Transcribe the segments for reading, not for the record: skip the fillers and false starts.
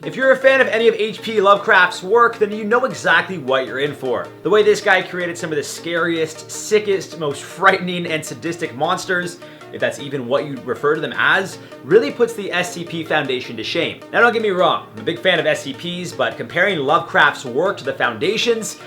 If you're a fan of any of H.P. Lovecraft's work, then you know exactly what you're in for. The way this guy created some of the scariest, sickest, most frightening, and sadistic monsters, if that's even what you refer to them as, really puts the SCP Foundation to shame. Now don't get me wrong, I'm a big fan of SCPs, but comparing Lovecraft's work to the Foundation's,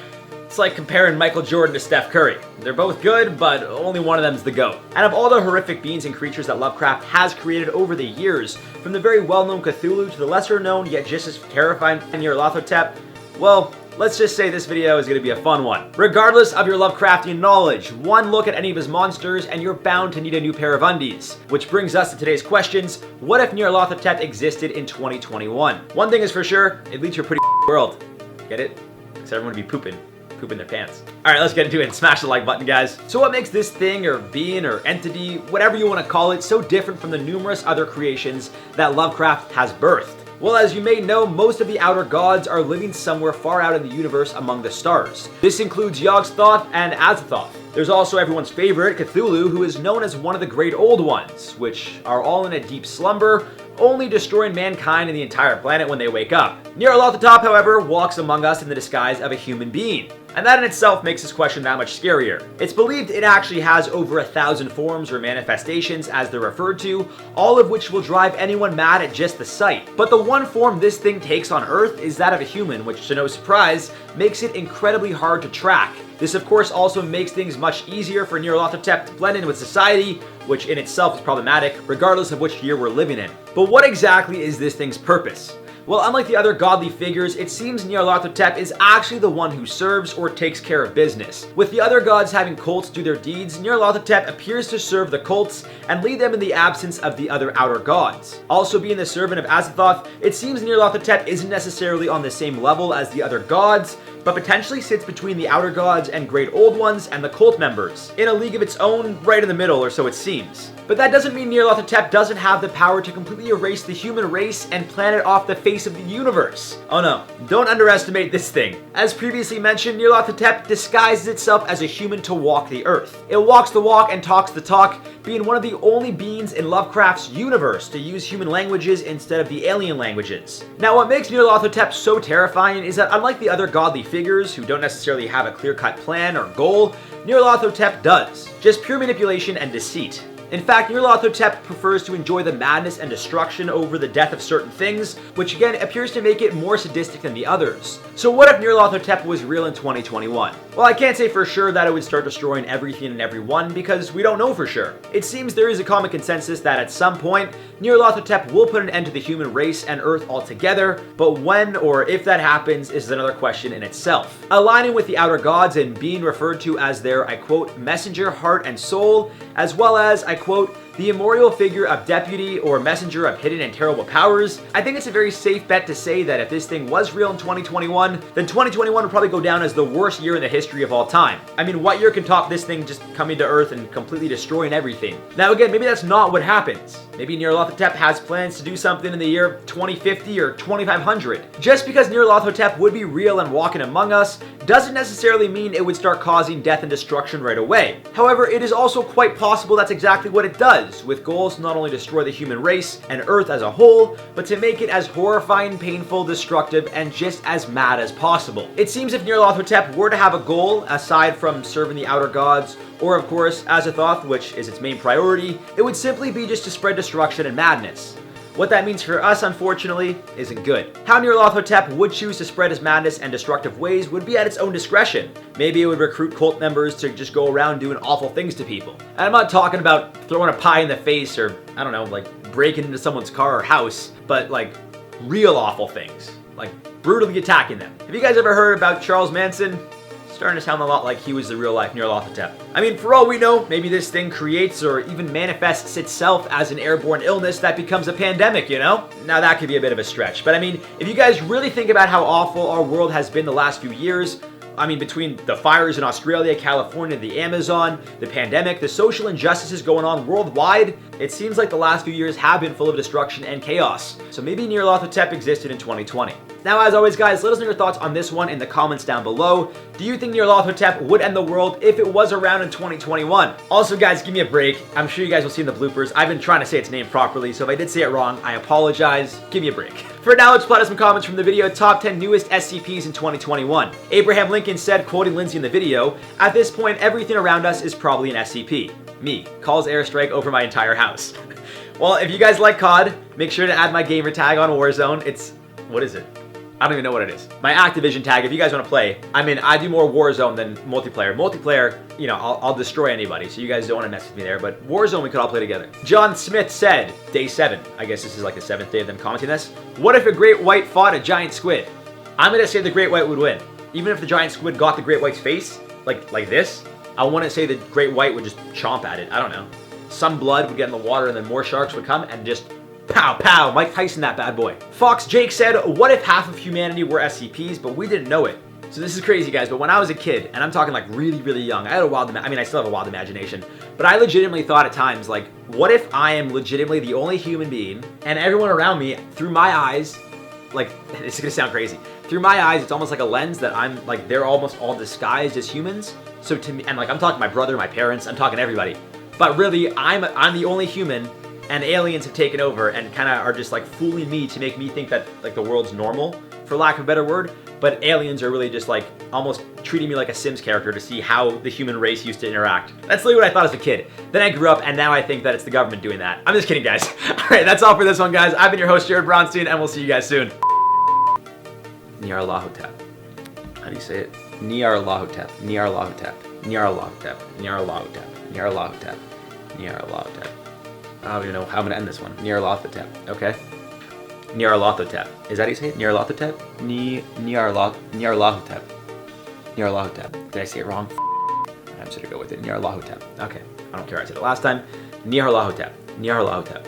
it's like comparing Michael Jordan to Steph Curry. They're both good, but only one of them's the GOAT. Out of all the horrific beings and creatures that Lovecraft has created over the years, from the very well-known Cthulhu to the lesser-known yet just as terrifying Nyarlathotep, well, let's just say this video is going to be a fun one. Regardless of your Lovecraftian knowledge, one look at any of his monsters and you're bound to need a new pair of undies. Which brings us to today's questions. What if Nyarlathotep existed in 2021? One thing is for sure, it leads to a pretty world. Get it? Because everyone would be pooping their pants. Alright, let's get into it and smash the like button, guys. So what makes this thing or being or entity, whatever you want to call it, so different from the numerous other creations that Lovecraft has birthed? Well, as you may know, most of the outer gods are living somewhere far out in the universe among the stars. This includes Yog-Sothoth and Azathoth. There's also everyone's favorite, Cthulhu, who is known as one of the Great Old Ones, which are all in a deep slumber, only destroying mankind and the entire planet when they wake up. Nyarlathotep, however, walks among us in the disguise of a human being. And that in itself makes this question that much scarier. It's believed it actually has over 1,000 forms or manifestations, as they're referred to, all of which will drive anyone mad at just the sight. But the one form this thing takes on Earth is that of a human, which, to no surprise, makes it incredibly hard to track. This of course also makes things much easier for Nyarlathotep to blend in with society, which in itself is problematic, regardless of which year we're living in. But what exactly is this thing's purpose? Well, unlike the other godly figures, it seems Nyarlathotep is actually the one who serves or takes care of business. With the other gods having cults do their deeds, Nyarlathotep appears to serve the cults and lead them in the absence of the other outer gods. Also being the servant of Azathoth, it seems Nyarlathotep isn't necessarily on the same level as the other gods, but potentially sits between the outer gods and Great Old Ones and the cult members, in a league of its own, right in the middle, or so it seems. But that doesn't mean Nyarlathotep doesn't have the power to completely erase the human race and planet off the face of the universe. Oh no, don't underestimate this thing. As previously mentioned, Nyarlathotep disguises itself as a human to walk the earth. It walks the walk and talks the talk, being one of the only beings in Lovecraft's universe to use human languages instead of the alien languages. Now what makes Nyarlathotep so terrifying is that unlike the other godly figures who don't necessarily have a clear-cut plan or goal, Nyarlathotep does. Just pure manipulation and deceit. In fact, Nyarlathotep prefers to enjoy the madness and destruction over the death of certain things, which again appears to make it more sadistic than the others. So what if Nyarlathotep was real in 2021? Well, I can't say for sure that it would start destroying everything and everyone because we don't know for sure. It seems there is a common consensus that at some point, Nyarlathotep will put an end to the human race and Earth altogether, but when or if that happens is another question in itself. Aligning with the outer gods and being referred to as their, I quote, messenger, heart, and soul, as well as, I quote, the immemorial figure of deputy or messenger of hidden and terrible powers, I think it's a very safe bet to say that if this thing was real in 2021, then 2021 would probably go down as the worst year in the history of all time. I mean, what year can top this thing just coming to Earth and completely destroying everything? Now again, maybe that's not what happens. Maybe Nyarlathotep has plans to do something in the year 2050 or 2500. Just because Nyarlathotep would be real and walking among us doesn't necessarily mean it would start causing death and destruction right away. However, it is also quite possible that's exactly what it does, with goals to not only destroy the human race and Earth as a whole, but to make it as horrifying, painful, destructive, and just as mad as possible. It seems if Nyarlathotep were to have a goal, aside from serving the outer gods, or of course Azathoth, which is its main priority, it would simply be just to spread destruction and madness. What that means for us, unfortunately, isn't good. How Nyarlathotep would choose to spread his madness and destructive ways would be at its own discretion. Maybe it would recruit cult members to just go around doing awful things to people. And I'm not talking about throwing a pie in the face or, I don't know, like breaking into someone's car or house, but like real awful things. Like brutally attacking them. Have you guys ever heard about Charles Manson? Starting to sound a lot like he was the real life Nyarlathotep. I mean, for all we know, maybe this thing creates or even manifests itself as an airborne illness that becomes a pandemic, you know? Now that could be a bit of a stretch, but I mean, if you guys really think about how awful our world has been the last few years, I mean, between the fires in Australia, California, the Amazon, the pandemic, the social injustices going on worldwide, It seems like the last few years have been full of destruction and chaos, so maybe Nyarlathotep existed in 2020. Now, as always, guys, let us know your thoughts on this one in the comments down below. Do you think Nyarlathotep would end the world if it was around in 2021? Also, guys, give me a break. I'm sure you guys will see in the bloopers. I've been trying to say its name properly, so if I did say it wrong, I apologize. Give me a break. For now, let's plot out some comments from the video, top 10 newest SCPs in 2021. Abraham Lincoln said, quoting Lindsay in the video, "At this point, everything around us is probably an SCP. Me, calls airstrike over my entire house." Well, if you guys like COD, make sure to add my gamer tag on Warzone. It's, what is it? I don't even know what it is. My Activision tag, if you guys want to play. I mean, I do more Warzone than multiplayer. Multiplayer, you know, I'll destroy anybody, so you guys don't want to mess with me there, but Warzone we could all play together. John Smith said, day 7. I guess this is like the 7th day of them commenting this. What if a great white fought a giant squid? I'm gonna say the great white would win. Even if the giant squid got the great white's face, like this, I wouldn't say the great white would just chomp at it. I don't know. Some blood would get in the water and then more sharks would come and just pow, pow, Mike Tyson that bad boy. Fox Jake said, what if half of humanity were SCPs, but we didn't know it? So this is crazy, guys, but when I was a kid, and I'm talking like really, really young, I had a wild, I still have a wild imagination, but I legitimately thought at times, like, what if I am legitimately the only human being, and everyone around me, through my eyes, like, it's gonna sound crazy, through my eyes, it's almost like a lens that I'm, like, they're almost all disguised as humans. So to me, and like, I'm talking my brother, my parents, I'm talking everybody, but really, I'm the only human, and aliens have taken over and kind of are just like fooling me to make me think that like the world's normal, for lack of a better word, but aliens are really just like almost treating me like a Sims character to see how the human race used to interact. That's literally what I thought as a kid. Then I grew up and now I think that it's the government doing that. I'm just kidding, guys. All right, that's all for this one, guys. I've been your host, Jared Bronstein, and we'll see you guys soon. Nyarlathotep. How do you say it? Nyarlathotep. Nyarlathotep. Nyarlathotep. Nyarlathotep. Nyarlathotep. Nyarlathotep. I don't even know how I'm gonna end this one. Nyarlathotep, okay? Nyarlathotep. Is that how you say it? Nyarlathotep? Nyarlathotep. Nyarlathotep. Did I say it wrong? I'm just gonna go with it. Nyarlathotep. Okay. I don't care. I said it last time. Nyarlathotep. Nyarlathotep.